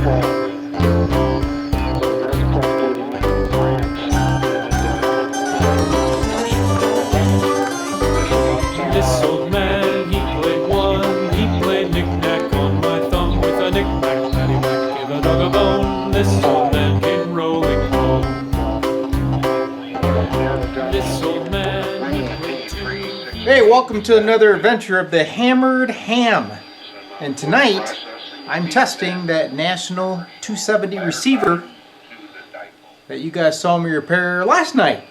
This old man, he played one. He played knick-knack on my thumb with a knick-knack, paddywhack, give a dog a bone. This old man came rolling home. This old man, he played two. Hey, welcome to another adventure of the Hammared Ham. And tonight, I'm testing that National 270 receiver that you guys saw me repair last night.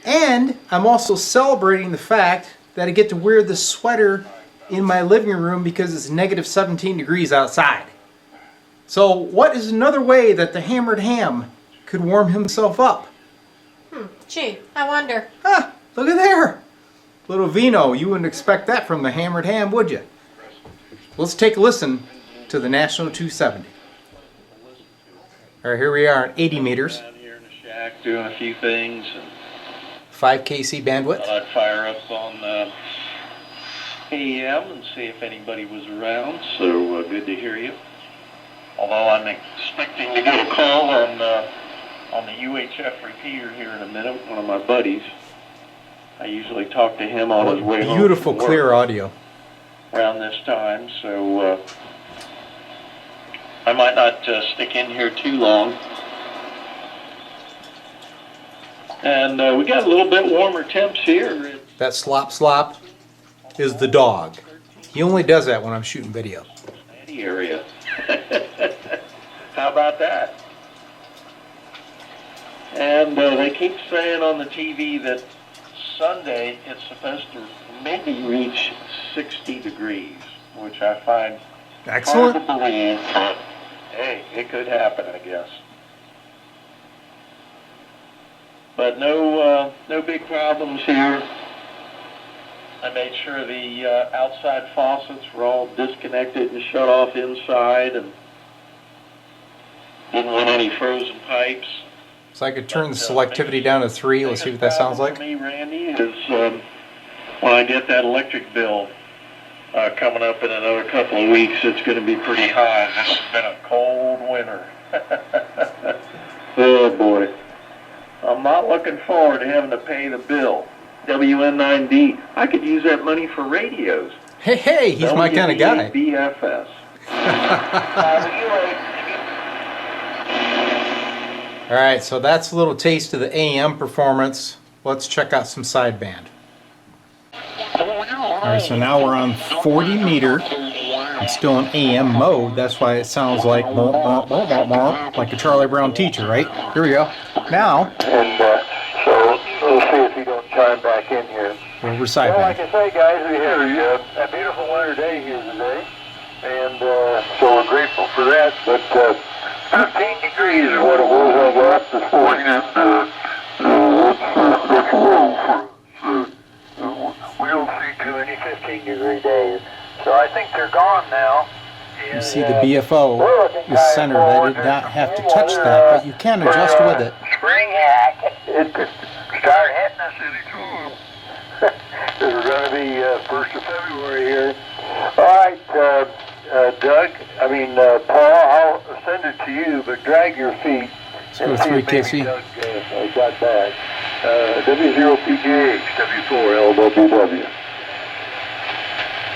And I'm also celebrating the fact that I get to wear this sweater in my living room because it's negative 17 degrees outside. So what is another way that the Hammared Ham could warm himself up? Gee, I wonder. Huh, look at there. Little vino, you wouldn't expect that from the Hammared Ham, would you? Let's take a listen to the National 270. All right, here we are at 80 meters. Down here in the shack doing a few things. And 5 kc bandwidth. I'd fire up on AM and see if anybody was around. So good to hear you. Although I'm expecting to get a call on the UHF repeater here in a minute. One of my buddies. I usually talk to him on his way home. Beautiful, clear audio. Around this time, so I might not stick in here too long. And we got a little bit warmer temps here. That slop is the dog. He only does that when I'm shooting video. Area. How about that? And they keep saying on the TV that Sunday it's supposed to maybe reach 60 degrees, which I find excellent. Hard to believe, but hey, it could happen, I guess. But no big problems here. I made sure the outside faucets were all disconnected and shut off inside, and didn't want any frozen pipes. So I could turn the selectivity down to 3. Let's see what that sounds like. For me, Randy, is when I get that electric bill coming up in another couple of weeks, it's going to be pretty high. This has been a cold winter. Oh boy. I'm not looking forward to having to pay the bill. WN9D. I could use that money for radios. Hey, he's my kind of guy. BFS. All right, so that's a little taste of the AM performance. Let's check out some sideband. All right, so now we're on 40 meter. I'm still in AM mode. That's why it sounds like like a Charlie Brown teacher, right? Here we go. Now, and so we'll see if you don't chime back in here. over sideband. Well, like I say, guys, we had a beautiful winter day here today, and so we're grateful for that. But 15 degrees is what it was when I got up this morning, and that's low for we don't see too many 15-degree days. So I think they're gone now. You see the BFO is centered. I did not have to touch that, but you can adjust with it. Spring hack. It could start hitting us anytime. We're going to be 1st of February here. All right, Doug, Paul, I'll send it to you, but drag your feet. Let's go 3 kc. Doug got back. W0PGH, W4LWW.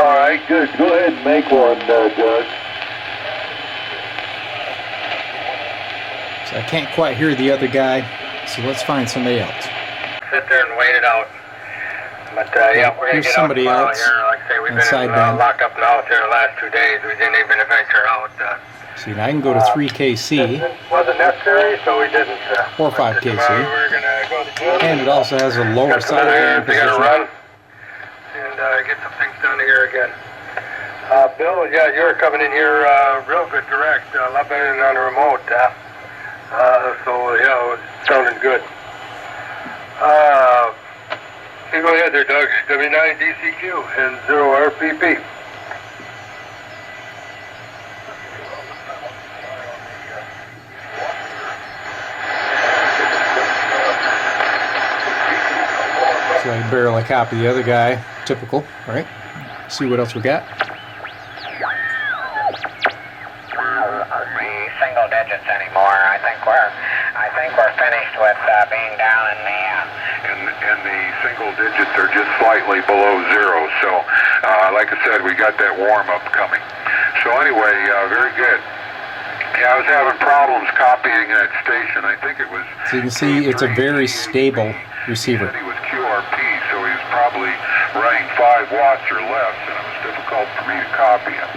All right, good. Go ahead and make one, Doug. So I can't quite hear the other guy, so let's find somebody else. Sit there and wait it out. But yeah, we're going to Here's get somebody out else here. Like I say, we've been sideband. locked up in the house here the last 2 days. We didn't even venture out. See, now I can go to 3 kc Wasn't necessary, so we didn't. or 5 kc. We're going to go to the gym. And it also has a lower sideband They got to position. run and get some things done here again. Bill, yeah, you're coming in here real good direct. A lot better than on the remote. So, yeah, it sounded good. You go ahead there, Doug. W9 DCQ and 0 RPP. So I can barely copy the other guy. Typical, right? See what else we got. single digits anymore. I think we're finished with being down in the and the single digits are just slightly below zero. So, like I said, we got that warm-up coming. So anyway, very good. Yeah, I was having problems copying that station. I think it was... So you can see it's a very stable receiver. He was QRP, so he was probably running 5 watts or less, and it was difficult for me to copy him.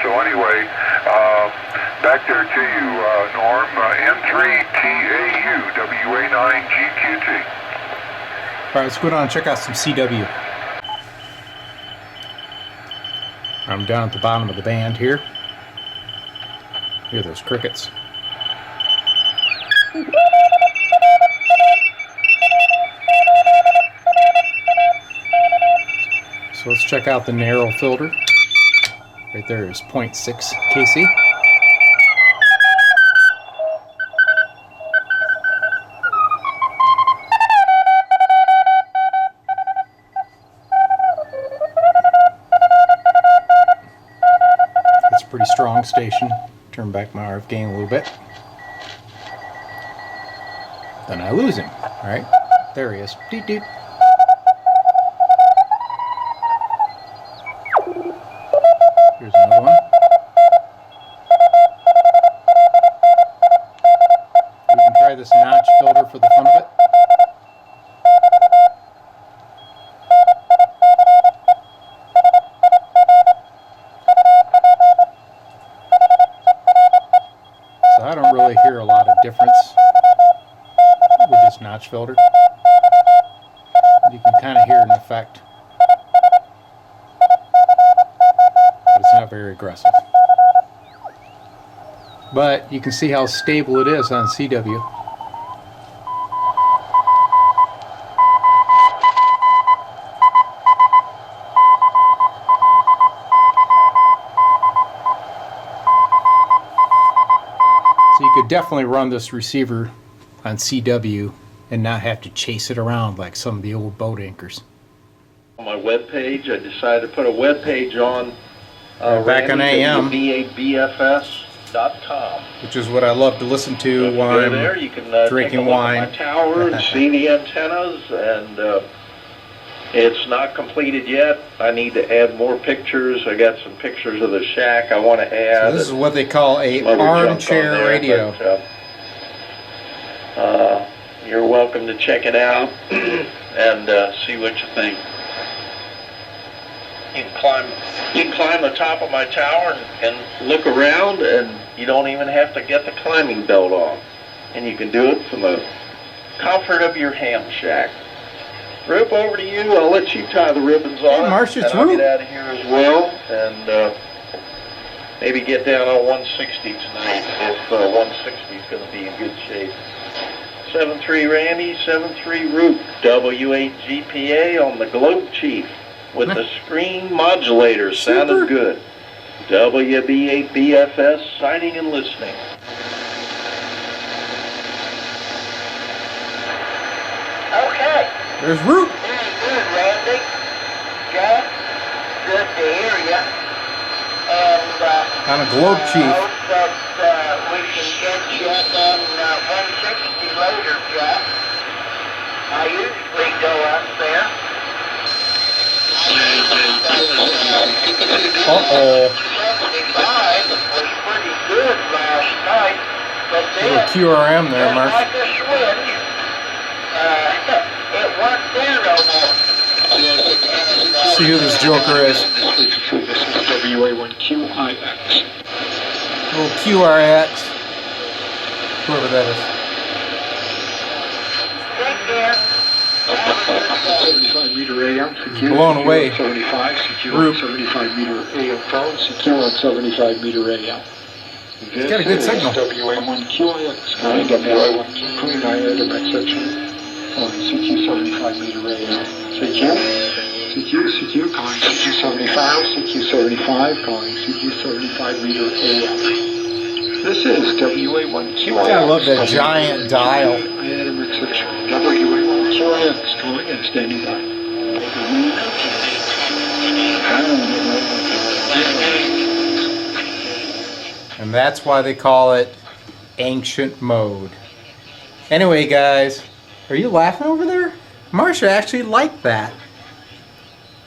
So anyway, back there to you, Norm. M3TAU, WA9GQT. All right, let's go down and check out some CW. I'm down at the bottom of the band here. Hear those crickets. So let's check out the narrow filter. Right there is 0.6 kc. It's a pretty strong station. Turn back my RF gain a little bit. Then I lose him. All right, there he is. Deet deet. Here's another one. We can try this notch filter for the fun of it. So I don't really hear a lot of difference with this notch filter. You can kind of hear an effect. Not very aggressive, but you can see how stable it is on CW. So you could definitely run this receiver on CW and not have to chase it around like some of the old boat anchors. On my web page, I decided to put a web page on back on AM, BABFS.com. which is what I love to listen to So while I'm there, you can drinking take a look wine. at my tower and see the antennas, and it's not completed yet. I need to add more pictures. I got some pictures of the shack I want to add. So this is what they call a Some other junk on armchair there, radio. but, you're welcome to check it out and see what you think. You can climb the top of my tower and look around, and you don't even have to get the climbing belt on. And you can do it from the comfort of your ham shack. Roop, over to you. I'll let you tie the ribbons on. Hey, Marsh, it's and I'll Roop. get out of here as well, and maybe get down on 160 tonight if 160 is going to be in good shape. 7-3 Randy, 7-3 Roop, W8GPA on the Globe Chief. With the screen modulator, sounded good. WB8BFS, sighting and listening. Okay. There's Root. Very good, Randy. Jack, good to hear you. And On a Globe Chief. I hope that we can get you up on 160 later, Jack. I usually go up there. Uh-oh. 75 was pretty good last night, but then Little QRM there, just Mark. like a switch, it wasn't there no more. See who this joker is. WA1QIX. Little QRX. Whoever that is. Take care. 75 meter AM, secure. Blown away. 75, secure. Group. 75 meter AM phone, secure on 75 meter AM. It's got a good signal. WA1QIX, calling WA1Q, clean item exception. CQ 75 meter AM. CQ, calling CQ 75, CQ 75, calling CQ 75 meter AM. This is WA1QIX. I love that giant dial. Item exception. WA1QIX, calling and standing by. And that's why they call it ancient mode. Anyway, guys, are you laughing over there? Marcia actually liked that.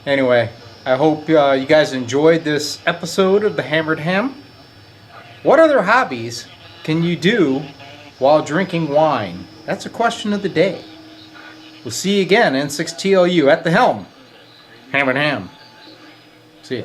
Anyway, I hope you guys enjoyed this episode of the Hammered Ham. What other hobbies can you do while drinking wine? That's a question of the day. We'll see you again, N6TLU at the helm. Hammered Ham. See ya.